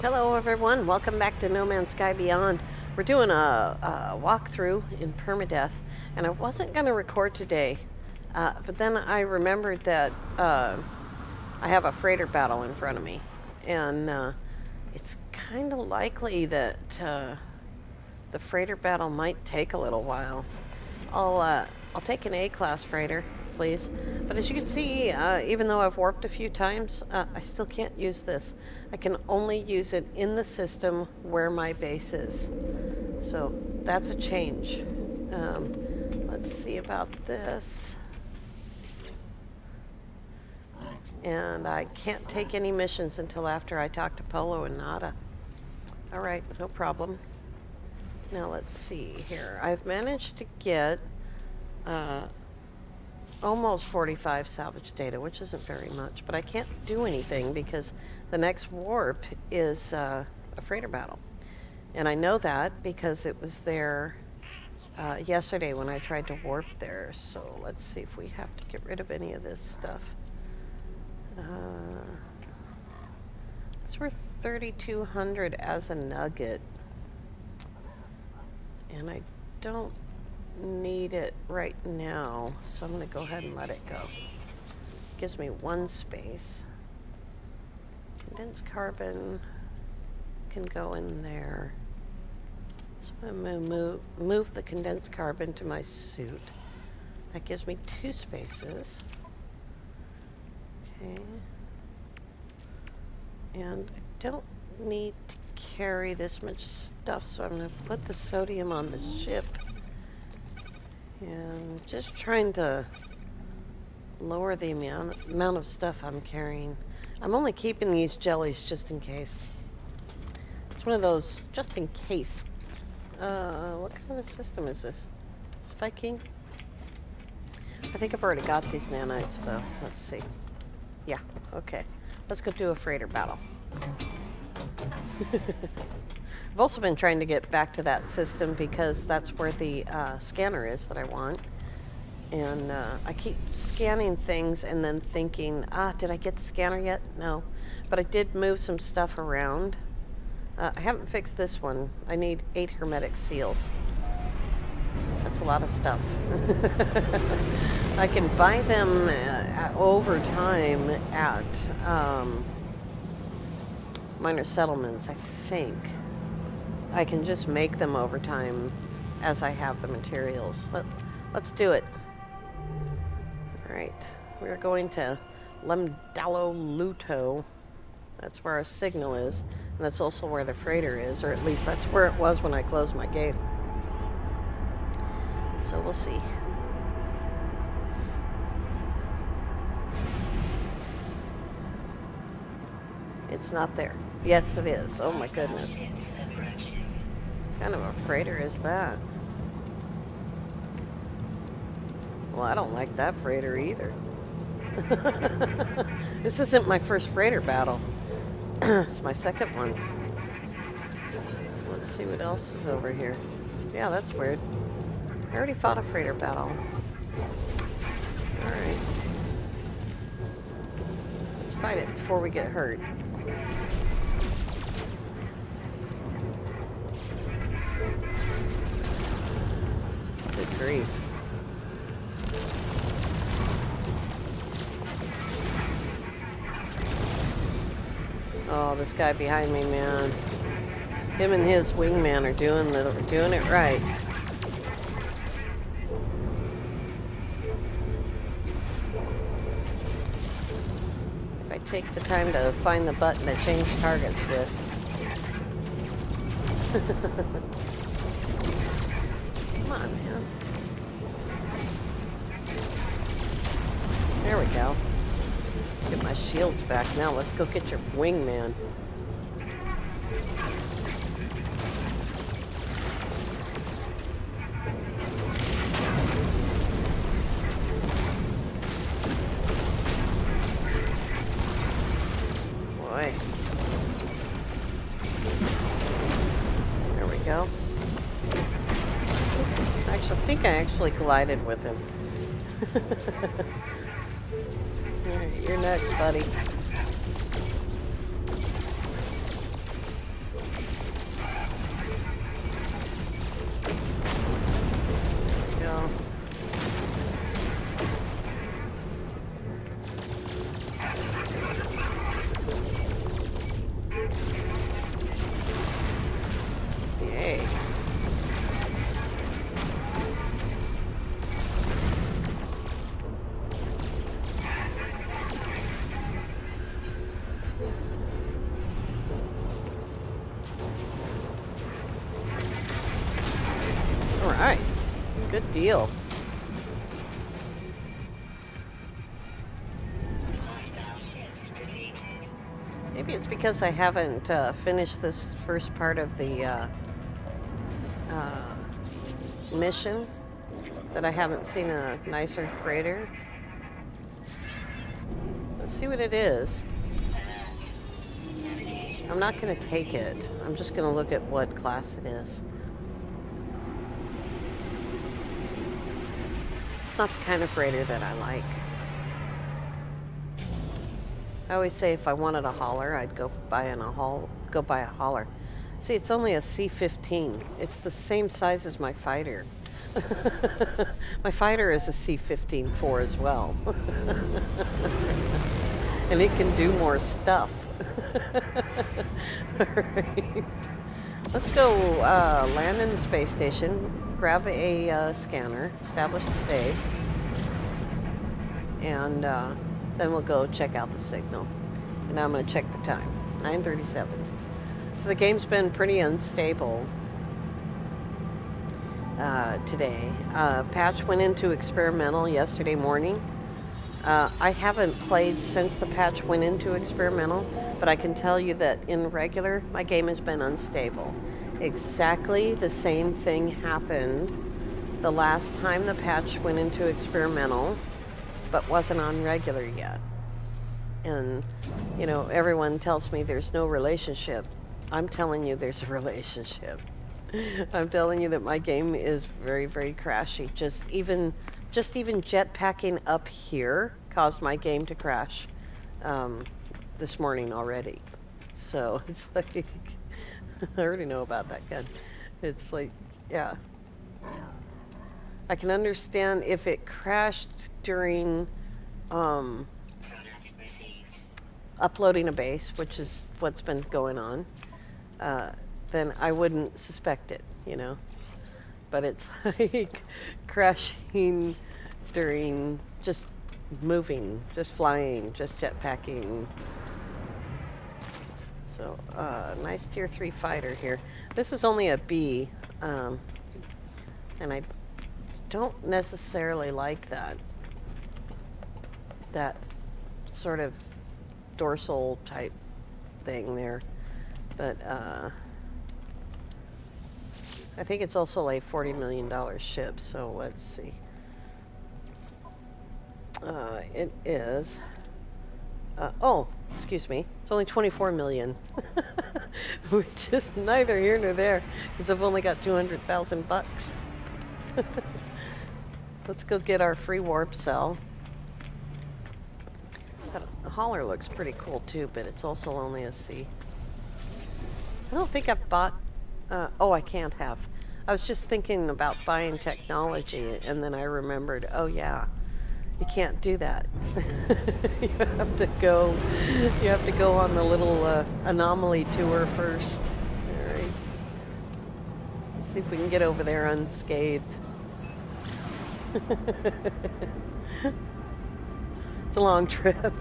Hello everyone, welcome back to No Man's Sky Beyond. We're doing a walkthrough in Permadeath, and I wasn't going to record today, but then I remembered that I have a freighter battle in front of me, and it's kind of likely that the freighter battle might take a little while. I'll take an A-class freighter, please. But as you can see, even though I've warped a few times, I still can't use this. I can only use it in the system where my base is. So that's a change. Let's see about this. And I can't take any missions until after I talk to Polo and Nada. Alright, no problem. Now let's see here. I've managed to get almost 45 salvage data, which isn't very much, but I can't do anything because the next warp is a freighter battle. And I know that because it was there yesterday when I tried to warp there. So let's see if we have to get rid of any of this stuff. It's worth 3,200 as a nugget. And I don't need it right now, so I'm going to go ahead and let it go. Gives me one space. Condensed carbon can go in there. So I'm going to move the condensed carbon to my suit. That gives me 2 spaces. Okay. And I don't need to carry this much stuff, so I'm going to put the sodium on the ship. And just trying to lower the amount of stuff I'm carrying. I'm only keeping these jellies just in case. It's one of those just in case. What kind of system is this? Is this Viking? I think I've already got these nanites though. Let's see. Yeah, okay. Let's go do a freighter battle. I've also been trying to get back to that system because that's where the scanner is that I want. And I keep scanning things and then thinking, did I get the scanner yet? No. But I did move some stuff around. I haven't fixed this one. I need 8 hermetic seals. That's a lot of stuff. I can buy them over time at minor settlements, I think. I can just make them over time as I have the materials. Let's do it. Alright, we're going to Lemdalo Luto. That's where our signal is, and that's also where the freighter is, or at least that's where it was when I closed my game. So we'll see. It's not there. Yes, it is. Oh my goodness. What kind of a freighter is that? Well, I don't like that freighter either. This isn't my first freighter battle. It's my second one. So let's see what else is over here. Yeah, that's weird. I already fought a freighter battle. Alright. Let's fight it before we get hurt. Good grief. Oh, this guy behind me, man. Him and his wingman are doing it right. If I take the time to find the button to change targets with. Come on, man. There we go. Get my shields back. Now let's go get your wingman. Boy. There we go. Oops. I think I actually collided with him. You're next, buddy. Good deal. Maybe it's because I haven't finished this first part of the mission that I haven't seen a nicer freighter. Let's see what it is. I'm not going to take it. I'm just going to look at what class it is. It's not the kind of freighter that I like. I always say if I wanted a hauler, I'd go buy a hauler. See, it's only a C-15. It's the same size as my fighter. My fighter is a C-15-4 as well. And it can do more stuff. Alright. Let's go land in the space station, grab a scanner, establish a save, and then we'll go check out the signal. And now I'm going to check the time. 9:37. So the game's been pretty unstable today. Patch went into experimental yesterday morning. I haven't played since the patch went into experimental, but I can tell you that in regular, my game has been unstable. Exactly the same thing happened the last time the patch went into experimental, but wasn't on regular yet. And, you know, everyone tells me there's no relationship. I'm telling you there's a relationship. I'm telling you that my game is very, very crashy. Just even jetpacking up here caused my game to crash this morning already. So it's like, I already know about that gun. It's like, yeah. I can understand if it crashed during uploading a base, which is what's been going on, then I wouldn't suspect it, you know. But it's like crashing during just moving, just flying, just jetpacking. So, nice tier 3 fighter here. This is only a B, and I don't necessarily like that sort of dorsal type thing there, but I think it's also a $40 million ship, so let's see. It is, oh, excuse me, it's only 24 million, which is neither here nor there, because I've only got 200,000 bucks. Let's go get our free warp cell. The hauler looks pretty cool too, but it's also only a C. I don't think I've bought, oh, I can't have. I was just thinking about buying technology, and then I remembered, oh yeah, you can't do that. You have to go on the little Anomaly tour first. All right. Let's see if we can get over there unscathed. It's a long trip.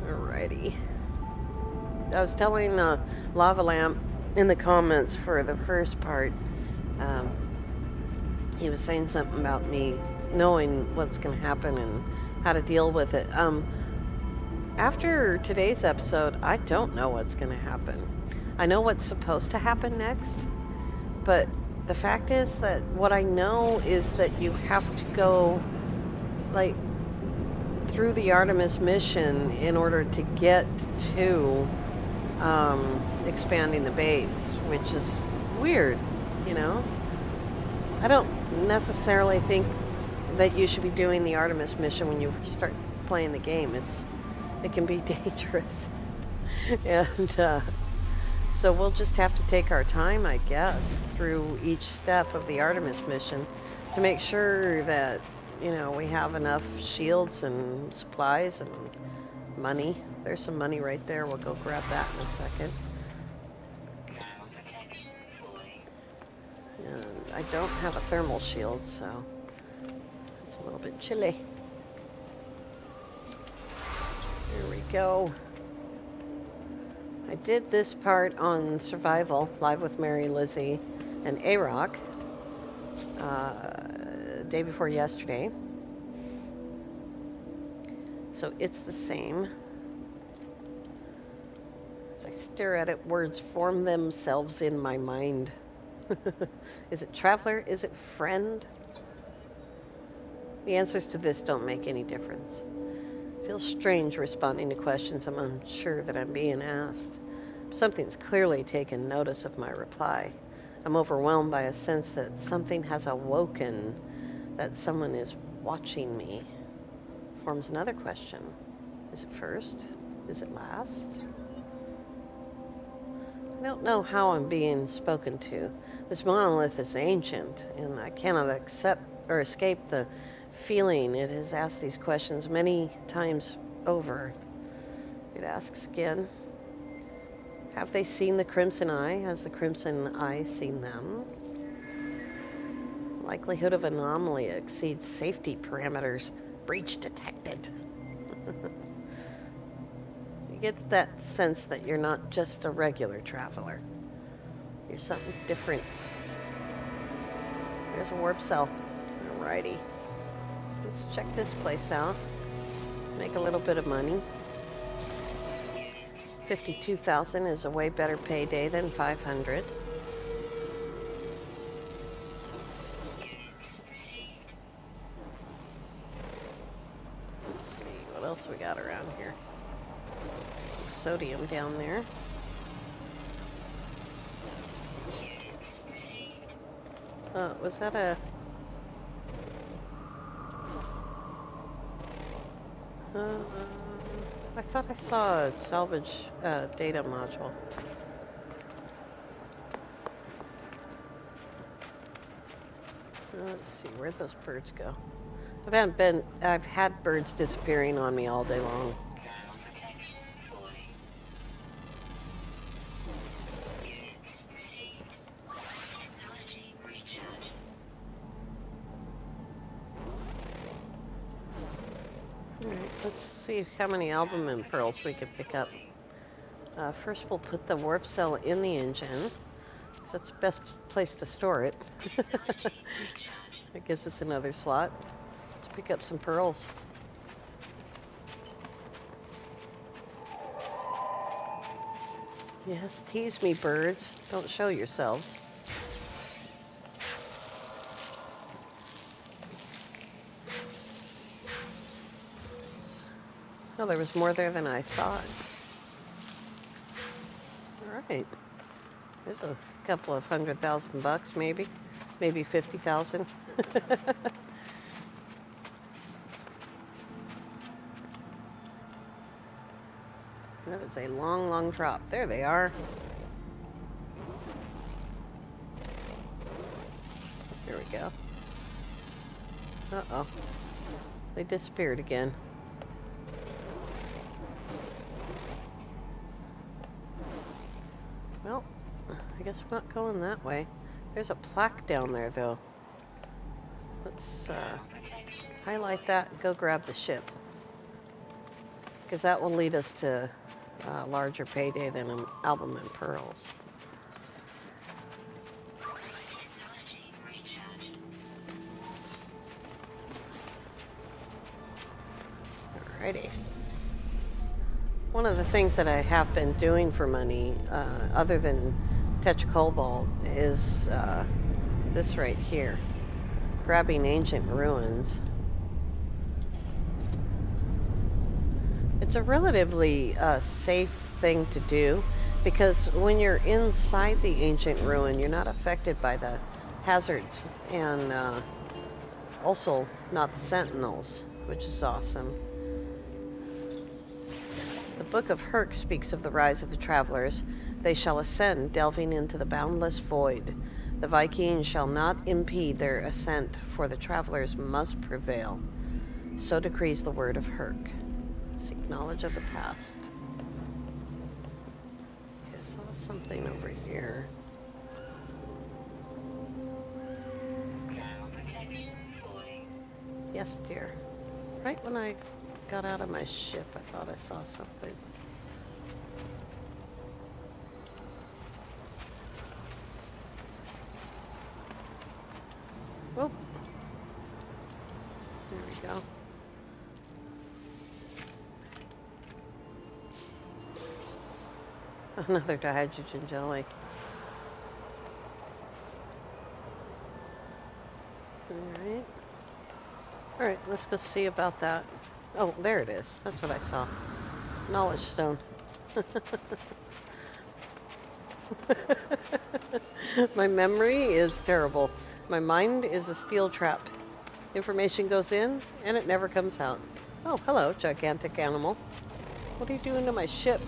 Alrighty. I was telling Lava Lamp in the comments for the first part, he was saying something about me knowing what's going to happen and how to deal with it. After today's episode, I don't know what's going to happen. I know what's supposed to happen next, but the fact is that what I know is that you have to go, like, through the Artemis mission in order to get to expanding the base, which is weird, you know? I don't necessarily think that you should be doing the Artemis mission when you start playing the game. It can be dangerous. And so we'll just have to take our time, I guess, through each step of the Artemis mission to make sure that, you know, we have enough shields and supplies and money. There's some money right there. We'll go grab that in a second. And I don't have a thermal shield, so it's a little bit chilly. There we go. I did this part on Survival, live with Mary, Lizzie, and A-Rock, day before yesterday. So it's the same. As I stare at it, words form themselves in my mind. Is it traveler? Is it friend? The answers to this don't make any difference. It feels strange responding to questions I'm unsure that I'm being asked. Something's clearly taken notice of my reply. I'm overwhelmed by a sense that something has awoken, that someone is watching me. Forms another question. Is it first? Is it last? I don't know how I'm being spoken to. This monolith is ancient, and I cannot accept or escape the feeling it has asked these questions many times over. It asks again, have they seen the Crimson Eye? Has the Crimson Eye seen them? Likelihood of anomaly exceeds safety parameters. Breach detected. You get that sense that you're not just a regular traveler. You're something different. There's a warp cell. Alrighty. Let's check this place out. Make a little bit of money. 52,000 is a way better payday than 500. Let's see what else we got around here. Some sodium down there. Was that a... I thought I saw a salvage data module. Let's see, where'd those birds go? I've had birds disappearing on me all day long. Alright, let's see how many albumin pearls we can pick up. First we'll put the warp cell in the engine, because that's the best place to store it. That gives us another slot. Let's pick up some pearls. Yes, tease me, birds. Don't show yourselves. Oh, there was more there than I thought. Alright. There's a couple of $100,000 maybe. Maybe 50,000. That is a long, long drop. There they are. There we go. Uh-oh. They disappeared again. Well, I guess we're not going that way. There's a plaque down there, though. Let's highlight that and go grab the ship. Because that will lead us to a larger payday than an albumin pearls. Alrighty. One of the things that I have been doing for money, other than Tetracobalt, is this right here. Grabbing ancient ruins. It's a relatively safe thing to do, because when you're inside the ancient ruin, you're not affected by the hazards, and also not the sentinels, which is awesome. The Book of Herc speaks of the rise of the travelers. They shall ascend, delving into the boundless void. The Vikings shall not impede their ascent, for the travelers must prevail. So decrees the word of Herc. Seek knowledge of the past. Okay, I saw something over here. Yes, dear. Right when I got out of my ship, I thought I saw something. Oh, there we go. Another dihydrogen jelly. Alright. Alright, let's go see about that. Oh, there it is. That's what I saw. Knowledge stone. My memory is terrible. My mind is a steel trap. Information goes in, and it never comes out. Oh, hello, gigantic animal. What are you doing to my ship?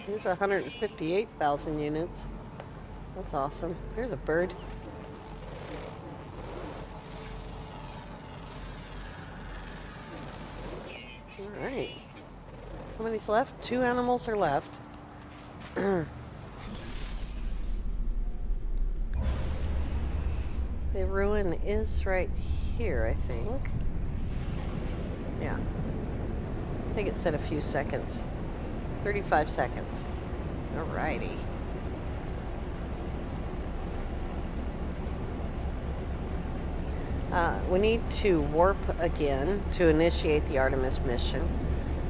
Here's 158,000 units. That's awesome. There's a bird. Alright. How many's left? 2 animals are left. The ruin is right here, I think. Yeah. I think it said a few seconds. 35 seconds. Alrighty. We need to warp again to initiate the Artemis mission.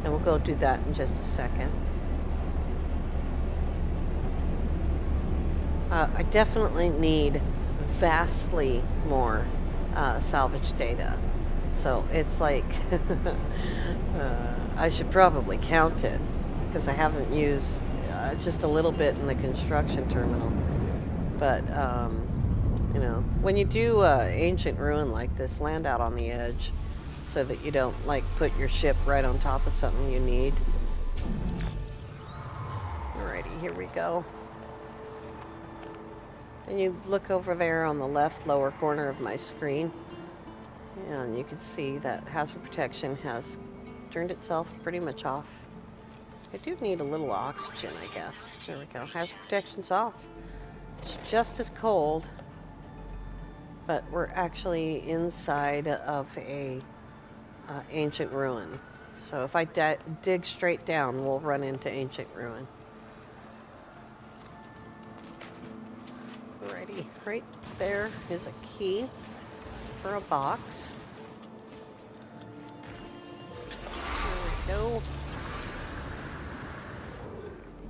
And we'll go do that in just a second. I definitely need vastly more salvage data. So it's like, I should probably count it, because I haven't used just a little bit in the construction terminal. But, you know, when you do ancient ruin like this, land out on the edge so that you don't, like, put your ship right on top of something you need. Alrighty, here we go. And you look over there on the left lower corner of my screen, and you can see that hazard protection has turned itself pretty much off. I do need a little oxygen, I guess. There we go. Hazard protection's off. It's just as cold, but we're actually inside of a ancient ruin. So if I dig straight down, we'll run into ancient ruin. Alrighty, right there is a key for a box. There we go.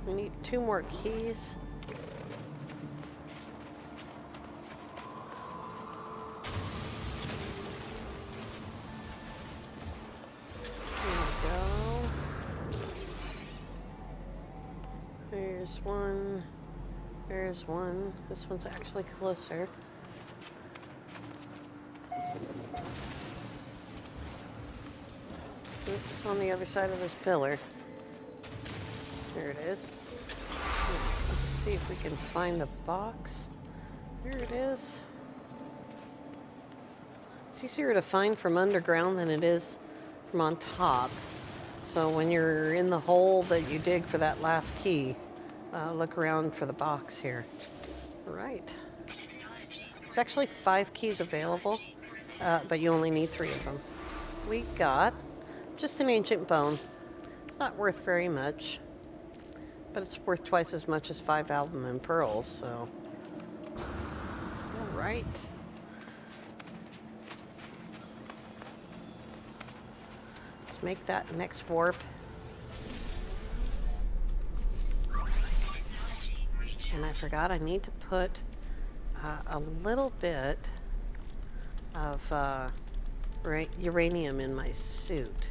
We need 2 more keys. There we go. There's one. There's one. This one's actually closer. It's on the other side of this pillar. There it is. Let's see if we can find the box. There it is. It's easier to find from underground than it is from on top. So when you're in the hole that you dig for that last key, look around for the box here. Right. There's actually 5 keys available, but you only need 3 of them. We got just an ancient bone. It's not worth very much, but it's worth twice as much as 5 albumen pearls, so. Alright. Let's make that next warp. And I forgot I need to put a little bit of uranium in my suit.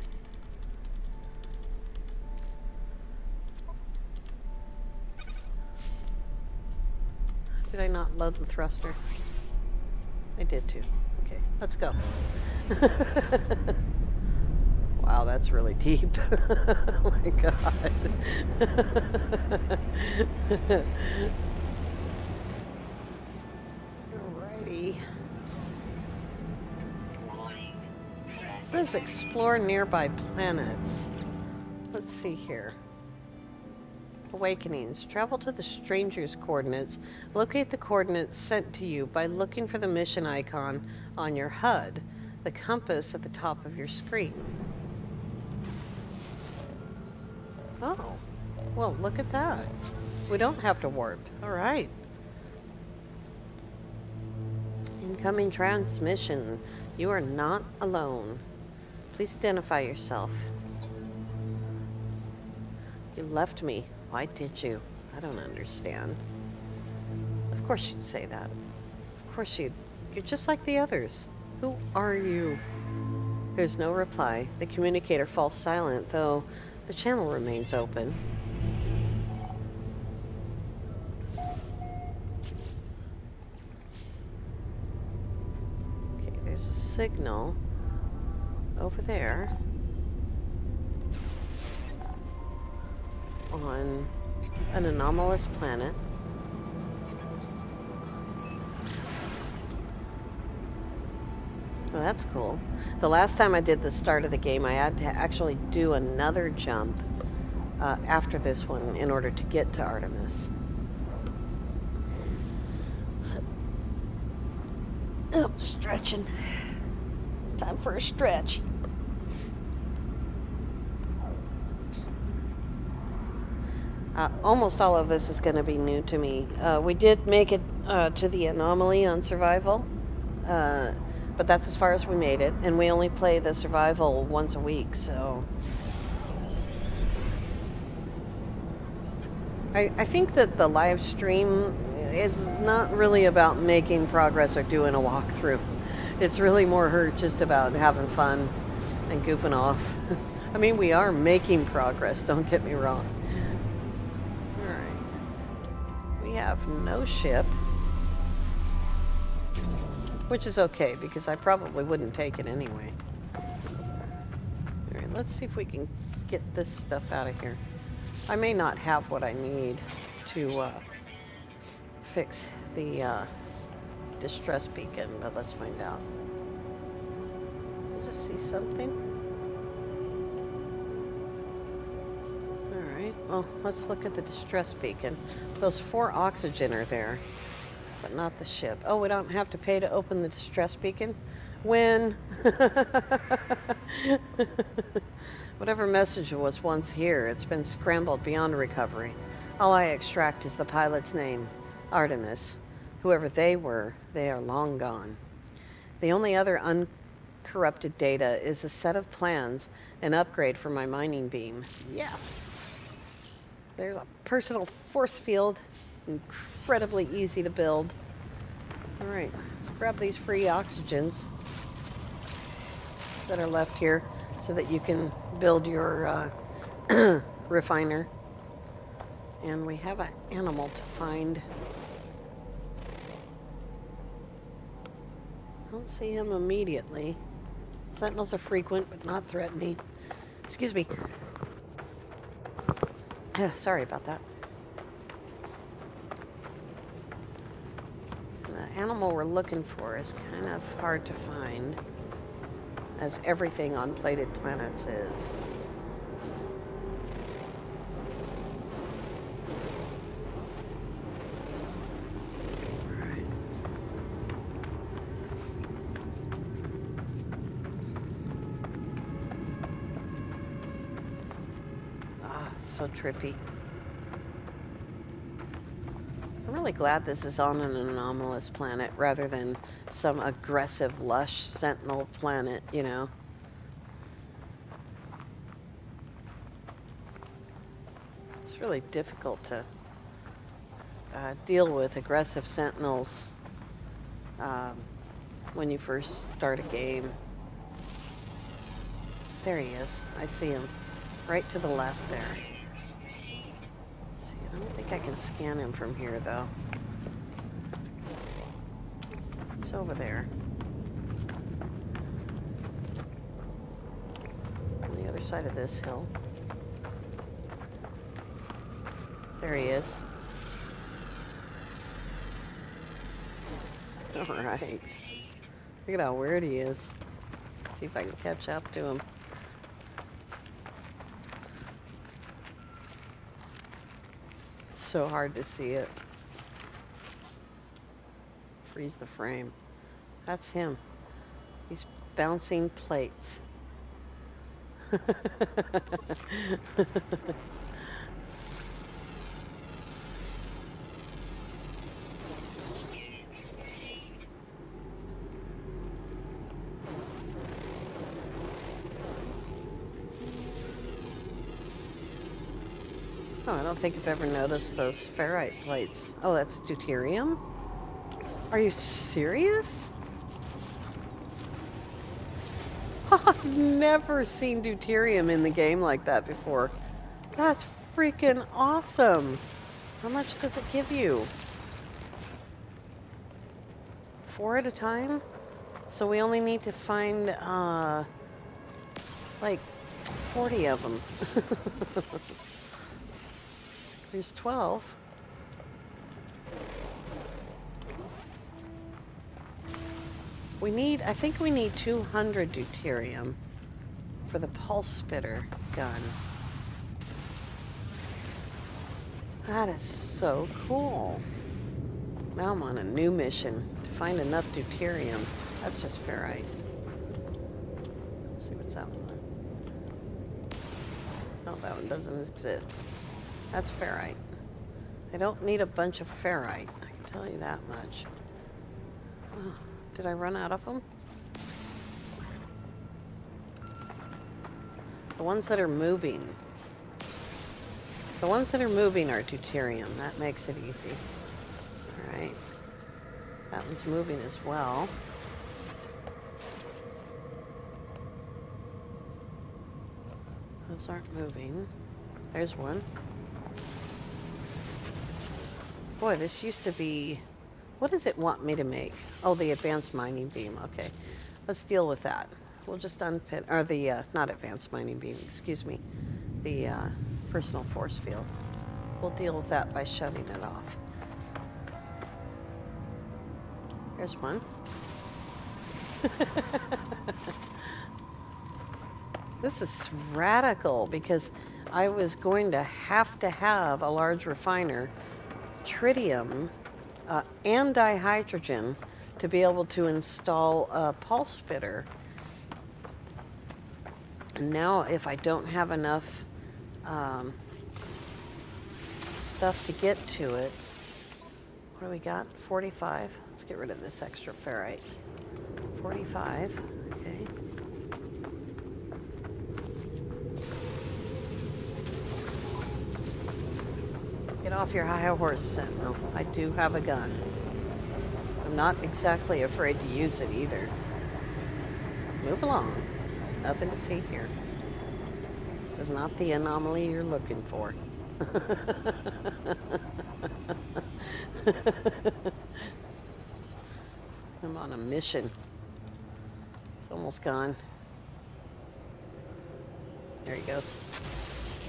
Did I not load the thruster? I did too. Okay, let's go. Wow, that's really deep. Oh my god. Alrighty. It says explore nearby planets. Let's see here. Awakenings. Travel to the stranger's coordinates. Locate the coordinates sent to you by looking for the mission icon on your HUD, the compass at the top of your screen. Oh, well, look at that. We don't have to warp. All right. Incoming transmission. You are not alone. Please identify yourself. You left me. Why did you? I don't understand. Of course you'd say that. Of course you'd. You're just like the others. Who are you? There's no reply. The communicator falls silent, though the channel remains open. Okay, there's a signal over there on an anomalous planet. Well, that's cool. The last time I did the start of the game, I had to actually do another jump after this one in order to get to Artemis. Oh, stretching. Time for a stretch. Almost all of this is going to be new to me. We did make it to the Anomaly on survival. But that's as far as we made it, and we only play the survival once a week, so... I think that the live stream is not really about making progress or doing a walkthrough. It's really more just about having fun and goofing off. I mean, we are making progress, don't get me wrong. Alright. We have no ship. Which is okay, because I probably wouldn't take it anyway. Alright, let's see if we can get this stuff out of here. I may not have what I need to fix the distress beacon, but let's find out. I just see something. Alright, well, let's look at the distress beacon. Those 4 oxygen are there. But not the ship. Oh, we don't have to pay to open the distress beacon? When? Whatever message was once here, it's been scrambled beyond recovery. All I extract is the pilot's name, Artemis. Whoever they were, they are long gone. The only other uncorrupted data is a set of plans, an upgrade for my mining beam. Yes! There's a personal force field. Incredibly easy to build. Alright, let's grab these free oxygens that are left here so that you can build your refiner. And we have an animal to find. I don't see him immediately. Sentinels are frequent but not threatening. Excuse me. Sorry about that. The animal we're looking for is kind of hard to find, as everything on plated planets is. Alright. Ah, so trippy. I'm really glad this is on an anomalous planet rather than some aggressive, lush sentinel planet, you know. It's really difficult to deal with aggressive sentinels when you first start a game. There he is. I see him. Right to the left there. I don't think I can scan him from here, though. It's over there. On the other side of this hill. There he is. Alright. Look at how weird he is. See if I can catch up to him. So hard to see it. Freeze the frame. That's him. He's bouncing plates. Oh, I don't think I've ever noticed those ferrite plates. Oh, that's deuterium? Are you serious? I've never seen deuterium in the game like that before. That's freaking awesome. How much does it give you? 4 at a time? So we only need to find, like, 40 of them. There's 12. I think we need 200 deuterium for the pulse spitter gun. That is so cool. Now I'm on a new mission to find enough deuterium. That's just ferrite. Let's see what's that one. No, that one doesn't exist. That's ferrite. I don't need a bunch of ferrite. I can tell you that much. Oh, did I run out of them? The ones that are moving. The ones that are moving are deuterium. That makes it easy. Alright. That one's moving as well. Those aren't moving. There's one. Boy, this used to be... What does it want me to make? Oh, the advanced mining beam. Okay. Let's deal with that. We'll just unpin... Or the, not advanced mining beam, excuse me. The, personal force field. We'll deal with that by shutting it off. There's one. This is radical because I was going to have a large refiner, tritium, and dihydrogen to be able to install a pulse fitter. And now if I don't have enough stuff to get to it, what do we got? 45. Let's get rid of this extra ferrite. 45. Okay. Get off your high horse, Sentinel. I do have a gun. I'm not exactly afraid to use it either. Move along. Nothing to see here. This is not the anomaly you're looking for. I'm on a mission. It's almost gone. There he goes.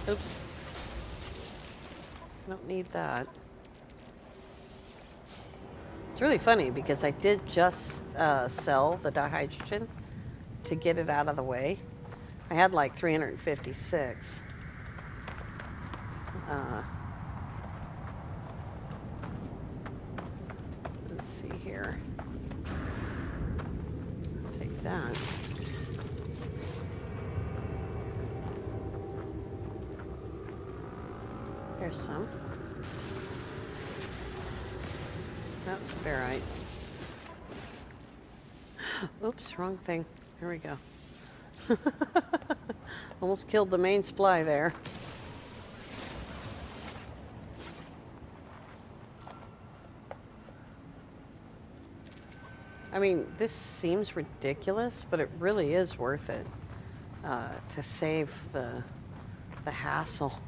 Oops. I don't need that. It's really funny because I did just sell the dihydrogen to get it out of the way. I had like 356. Let's see here. Take that. There's some. That's ferrite. Oops, wrong thing. Here we go. Almost killed the main supply there. I mean, this seems ridiculous, but it really is worth it to save the hassle.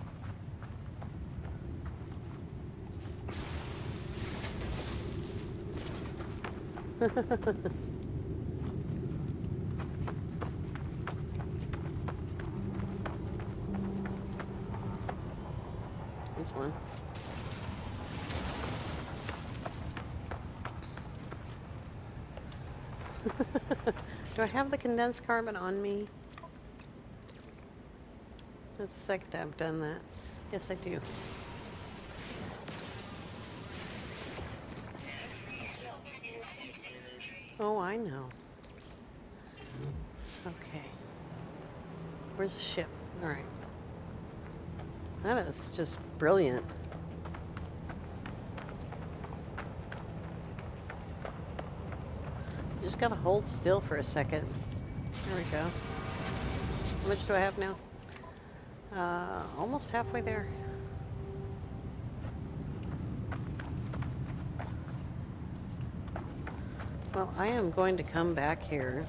This one. Do I have the condensed carbon on me? That's the second time I've done that. Yes, I do. Oh, I know. Okay. Where's the ship? Alright. That is just brilliant. Just gotta hold still for a second. There we go. How much do I have now? Almost halfway there. Well, I am going to come back here.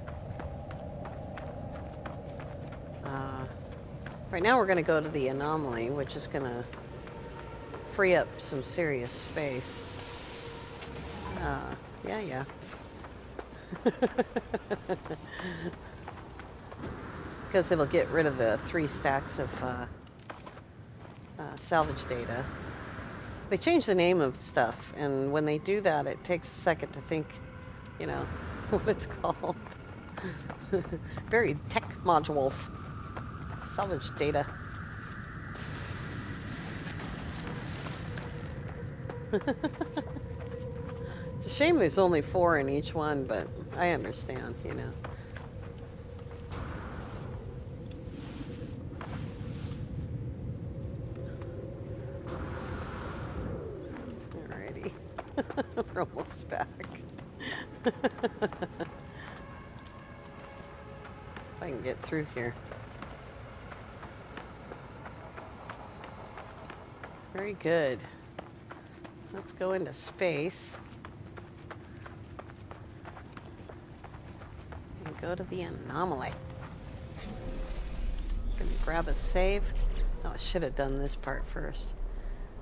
Right now we're going to go to the Anomaly, which is going to free up some serious space. Yeah. Because it'll get rid of the 3 stacks of salvage data. They change the name of stuff, and when they do that, it takes a second to think, you know, what it's called. Very tech modules. Salvage data. It's a shame there's only 4 in each one, but I understand, you know. Alrighty. We're almost back. If I can get through here. Very good. Let's go into space. And go to the Anomaly. Gonna grab a save. Oh, I should have done this part first.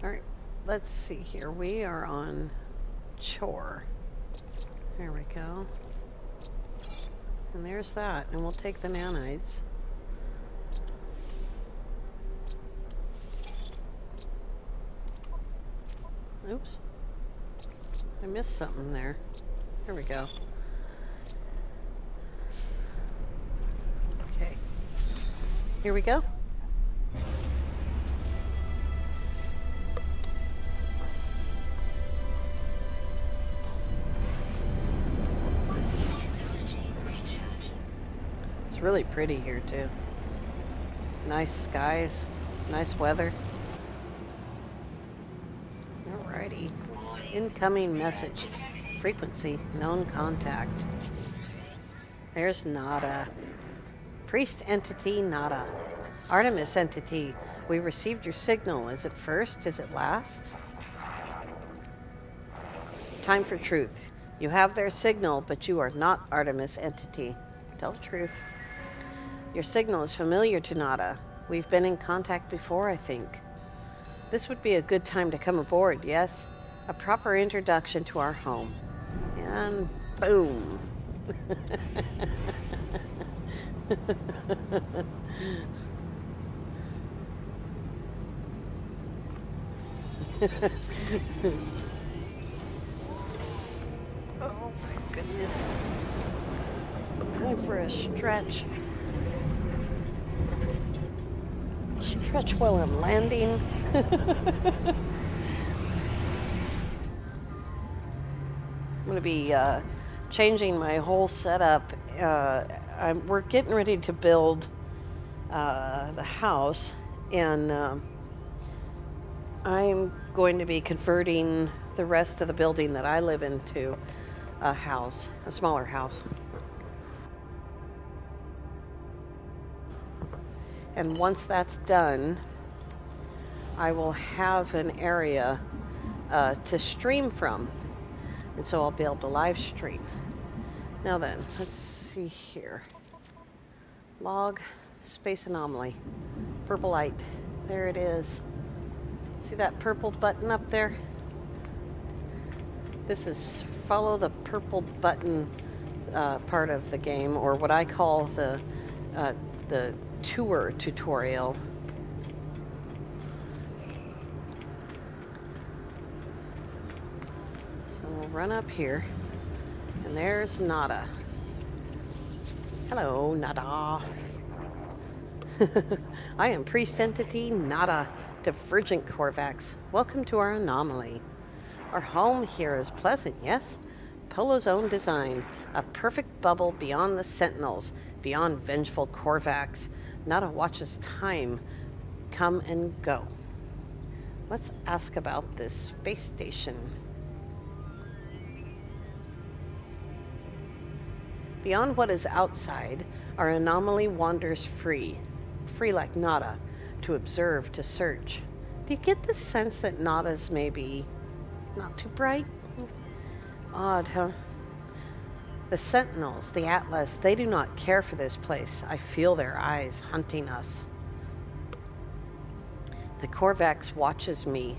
Alright, let's see here. We are on Chore. There we go. And there's that. And we'll take the nanites. Oops. I missed something there. There we go. Okay. Here we go. It's really pretty here too. Nice skies, nice weather. Alrighty. Incoming message. Frequency, known contact. There's Nada. Priest entity, Nada. Artemis entity, we received your signal. Is it first? Is it last? Time for truth. You have their signal, but you are not Artemis entity. Tell the truth. Your signal is familiar to Nada. We've been in contact before, I think. This would be a good time to come aboard, yes? A proper introduction to our home. And boom. Oh my goodness. Time for a stretch. Stretch while I'm landing. I'm going to be changing my whole setup. We're getting ready to build the house, and I'm going to be converting the rest of the building that I live into a house, a smaller house. And once that's done, I will have an area to stream from. And so I'll be able to live stream. Now then, let's see here. Log, space anomaly. Purple light. There it is. See that purple button up there? This is follow the purple button part of the game, or what I call the tour tutorial. So we'll run up here, and there's Nada. Hello, Nada. I am Priest Entity Nada, Divergent Corvax. Welcome to our Anomaly. Our home here is pleasant, yes? Polo's own design, a perfect bubble beyond the Sentinels, beyond vengeful Corvax. Nada watches time come and go. Let's ask about this space station. Beyond what is outside, our Anomaly wanders free. Free like Nada, to observe, to search. Do you get the sense that Nada's maybe not too bright? Odd, huh? The sentinels, the Atlas, they do not care for this place. I feel their eyes hunting us. The Korvax watches me.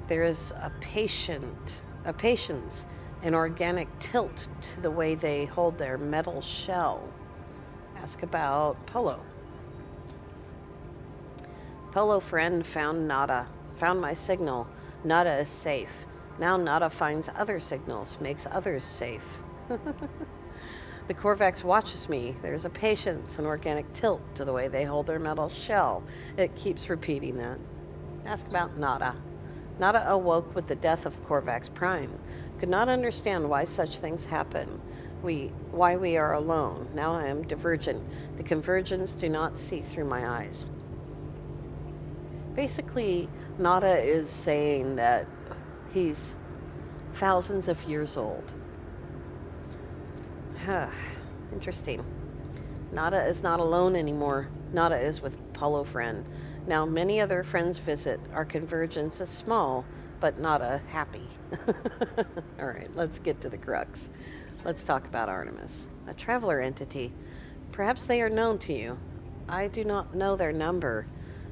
There is a patience, an organic tilt to the way they hold their metal shell. Ask about Polo. Polo friend found Nada. Found my signal. Nada is safe. Now Nada finds other signals, makes others safe. The Korvax watches me. There's a patience, an organic tilt to the way they hold their metal shell. It keeps repeating that. Ask about Nada. Nada awoke with the death of Korvax Prime. Could not understand why such things happen. Why we are alone. Now I am divergent. The convergence do not see through my eyes. Basically, Nada is saying that he's thousands of years old. Interesting. Nada is not alone anymore. Nada is with Polo friend. Now many other friends visit. Our convergence is small, but Nada happy. Alright, let's get to the crux. Let's talk about Artemis. A traveler entity. Perhaps they are known to you. I do not know their number.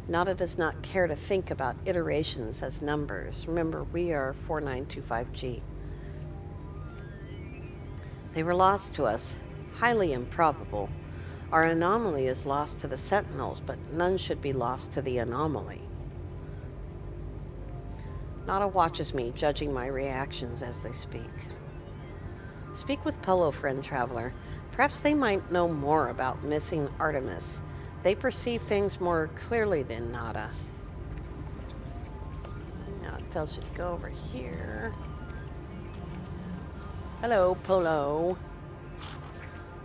Nada does not care to think about iterations as numbers. Remember, we are 4925G. They were lost to us. Highly improbable. Our anomaly is lost to the sentinels, but none should be lost to the anomaly. Nada watches me, judging my reactions as they speak. Speak with Polo, friend traveler. Perhaps they might know more about missing Artemis. They perceive things more clearly than Nada. Now it tells you to go over here. Hello, Polo.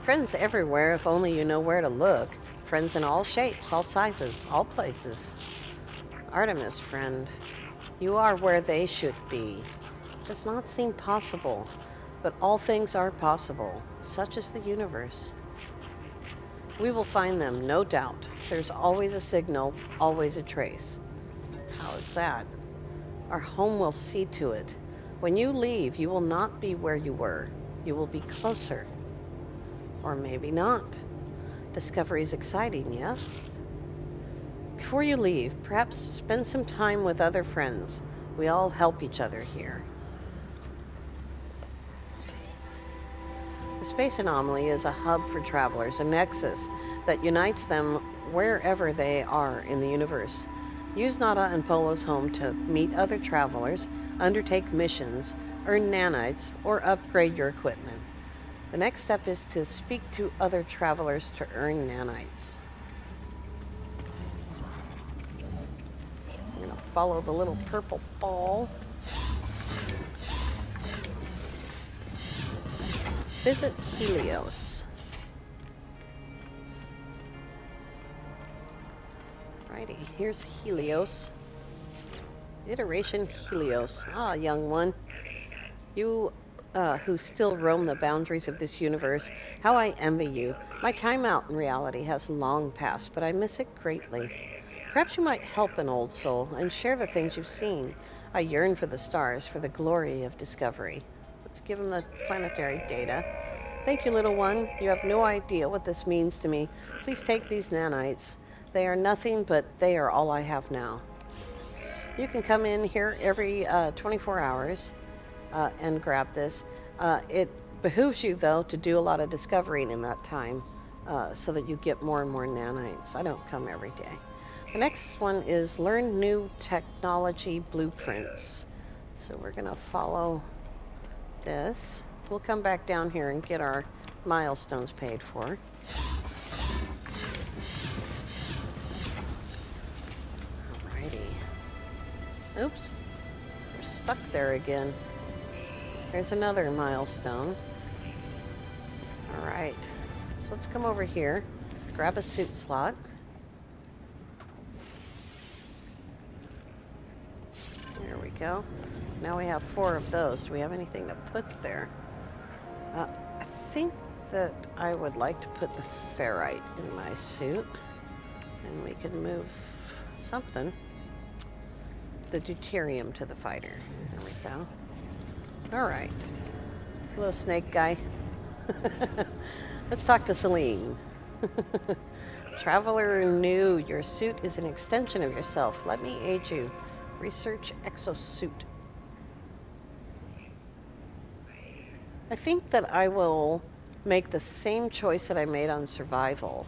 Friends everywhere, if only you know where to look. Friends in all shapes, all sizes, all places. Artemis, friend. You are where they should be. Does not seem possible, but all things are possible. Such is the universe. We will find them, no doubt. There's always a signal, always a trace. How is that? Our home will see to it. When you leave, you will not be where you were. You will be closer. Or maybe not. Discovery is exciting, yes? Before you leave, perhaps spend some time with other friends. We all help each other here. The space anomaly is a hub for travelers, a nexus that unites them wherever they are in the universe. Use Nada and Polo's home to meet other travelers, undertake missions, earn nanites, or upgrade your equipment. The next step is to speak to other travelers to earn nanites. I'm going to follow the little purple ball. Visit Helios. Righty, here's Helios. Iteration Helios. Ah, young one. You who still roam the boundaries of this universe, how I envy you. My time out in reality has long passed, but I miss it greatly. Perhaps you might help an old soul and share the things you've seen. I yearn for the stars, for the glory of discovery. Let's give him the planetary data. Thank you, little one. You have no idea what this means to me. Please take these nanites. They are nothing, but they are all I have now. You can come in here every 24 hours and grab this. It behooves you, though, to do a lot of discovering in that time so that you get more and more nanites. I don't come every day. The next one is learn new technology blueprints. So we're going to follow this. We'll come back down here and get our milestones paid for. Alrighty. Oops. We're stuck there again. There's another milestone. Alright. So let's come over here. Grab a suit slot. There we go. Now we have 4 of those. Do we have anything to put there? I think that I would like to put the ferrite in my suit. And we can move something. The deuterium to the fighter. There we go. Alright. Hello, snake guy. Let's talk to Celine. Traveler new, your suit is an extension of yourself. Let me aid you. Research exosuit. I think that I will make the same choice that I made on survival,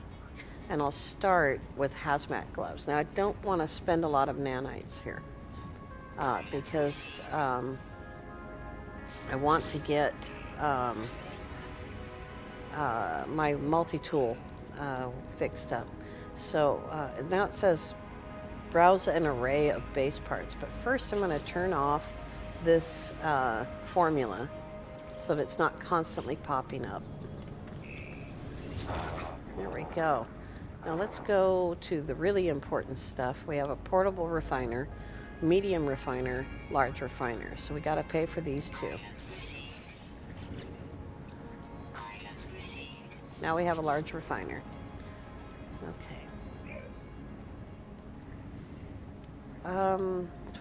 and I'll start with hazmat gloves. Now, I don't want to spend a lot of nanites here because I want to get my multi-tool fixed up. So now it says browse an array of base parts, but first I'm going to turn off this formula so that it's not constantly popping up. There we go. Now let's go to the really important stuff. We have a portable refiner, medium refiner, large refiner. So we got to pay for these two. Now we have a large refiner. Okay.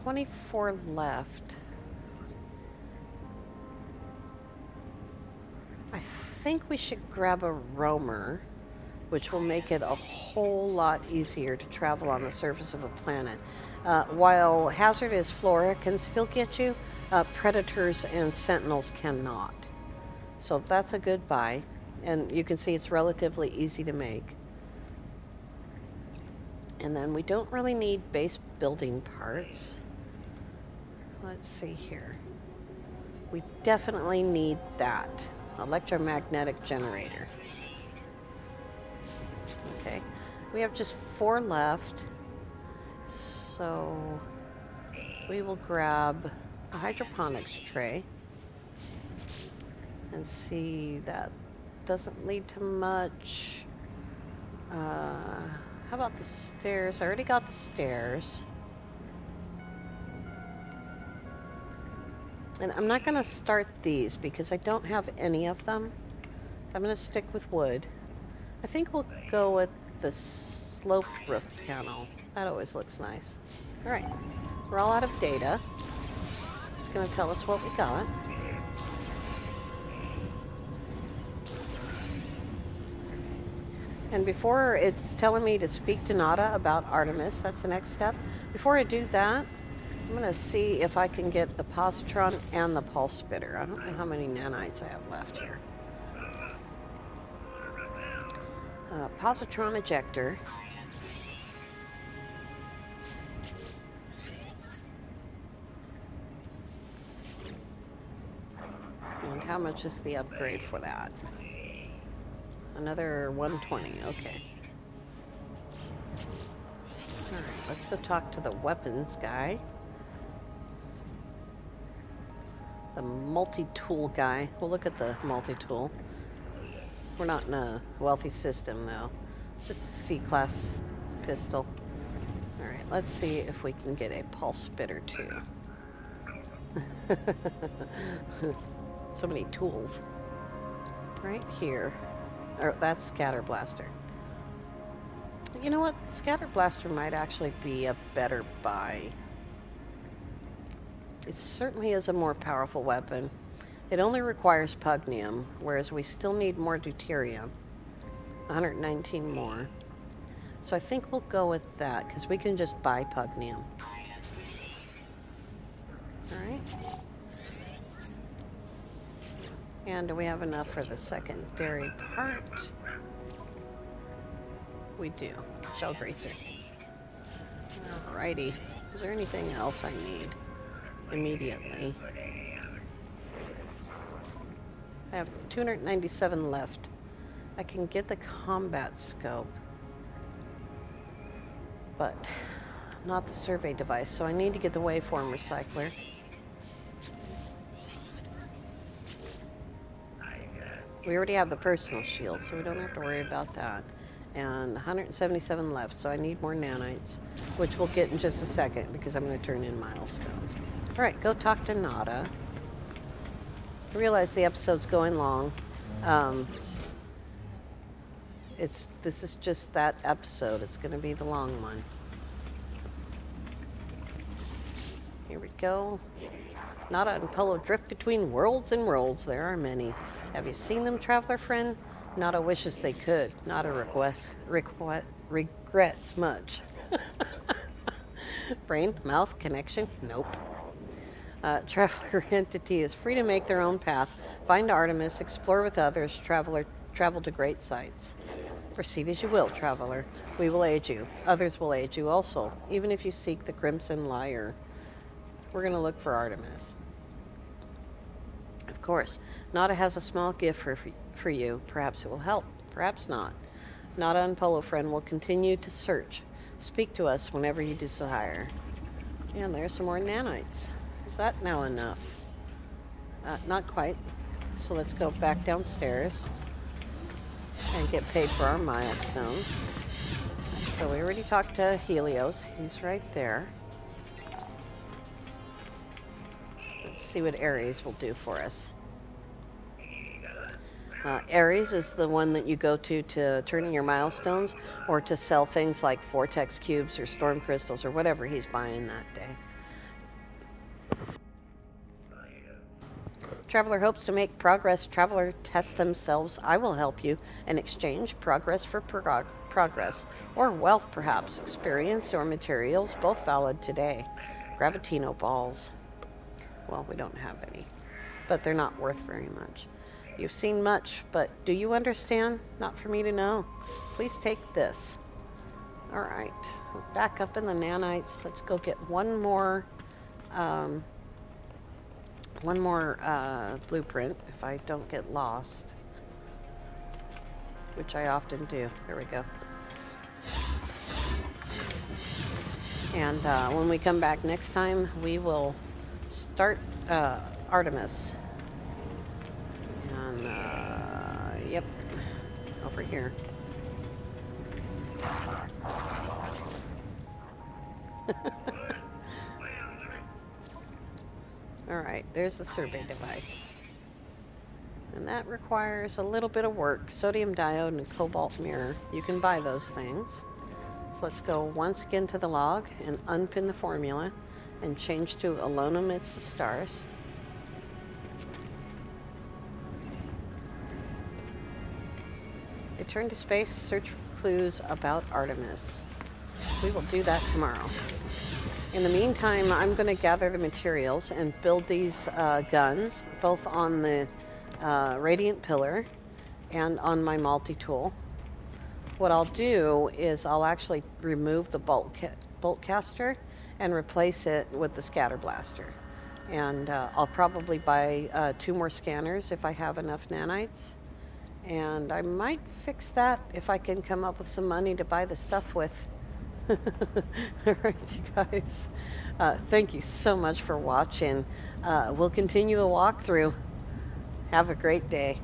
24 left. I think we should grab a roamer, which will make it a whole lot easier to travel on the surface of a planet. While hazardous flora can still get you, predators and sentinels cannot. So that's a good buy. And you can see it's relatively easy to make. And then we don't really need base building parts. Let's see here. We definitely need that. Electromagnetic generator. Okay. We have just 4 left. So we will grab a hydroponics tray. And see, that doesn't lead to much. How about the stairs? I already got the stairs. And I'm not going to start these because I don't have any of them. I'm going to stick with wood. I think we'll go with the sloped roof panel. That always looks nice. Alright, we're all out of data. It's going to tell us what we got. And before it's telling me to speak to Nada about Artemis, that's the next step. Before I do that, I'm going to see if I can get the positron and the pulse spitter. I don't know how many nanites I have left here. Positron ejector. And how much is the upgrade for that? Another 120, okay. Alright, let's go talk to the weapons guy. The multi-tool guy. We'll look at the multi-tool. We're not in a wealthy system, though. Just a C-class pistol. Alright, let's see if we can get a pulse spitter, too. So many tools. Right here. Or that's scatter blaster. You know what? Scatter blaster might actually be a better buy. It certainly is a more powerful weapon. It only requires pugnium, whereas we still need more deuterium. 119 more. So I think we'll go with that, because we can just buy pugnium. Alright. And do we have enough for the secondary part? We do. Shell gracer. Alrighty. Is there anything else I need immediately? I have 297 left. I can get the combat scope, but not the survey device, so I need to get the waveform recycler. We already have the personal shield, so we don't have to worry about that. And 177 left, so I need more nanites, which we'll get in just a second because I'm going to turn in milestones. Alright, go talk to Nada. I realize the episode's going long. This is just that episode. It's going to be the long one. Here we go. Not on Polo drift between worlds and worlds. There are many. Have you seen them, traveler friend? Nada wishes they could. Nada regrets much. Brain, mouth, connection? Nope. Traveler entity is free to make their own path, find Artemis, explore with others, travel to great sights. Proceed as you will, traveler. We will aid you. Others will aid you also, even if you seek the Crimson Lyre. We're going to look for Artemis. Of course, Nada has a small gift for you. Perhaps it will help. Perhaps not. Nada and Polo Friend will continue to search. Speak to us whenever you desire. And there's some more nanites. Is that now enough? Not quite. So let's go back downstairs and get paid for our milestones. So we already talked to Helios. He's right there. Let's see what Ares will do for us. Ares is the one that you go to turn in your milestones or to sell things like vortex cubes or storm crystals or whatever he's buying that day. Traveler hopes to make progress. Traveler tests themselves. I will help you and exchange progress for progress. Or wealth, perhaps. Experience or materials, both valid today. Gravitino balls. Well, we don't have any. But they're not worth very much. You've seen much, but do you understand? Not for me to know. Please take this. Alright. Back up in the nanites. Let's go get one more blueprint if I don't get lost, which I often do. There we go. And when we come back next time, we will start Artemis. And yep, over here. Alright, there's the survey device. And that requires a little bit of work. Sodium diode and a cobalt mirror. You can buy those things. So let's go once again to the log and unpin the formula and change to Alone Amidst the Stars. Return to space, search for clues about Artemis. We will do that tomorrow. In the meantime, I'm going to gather the materials and build these guns, both on the Radiant Pillar and on my multi-tool. What I'll do is I'll actually remove the bolt caster and replace it with the scatter blaster. And I'll probably buy 2 more scanners if I have enough nanites. And I might fix that if I can come up with some money to buy the stuff with. Alright, you guys. Thank you so much for watching. We'll continue the walkthrough. Have a great day.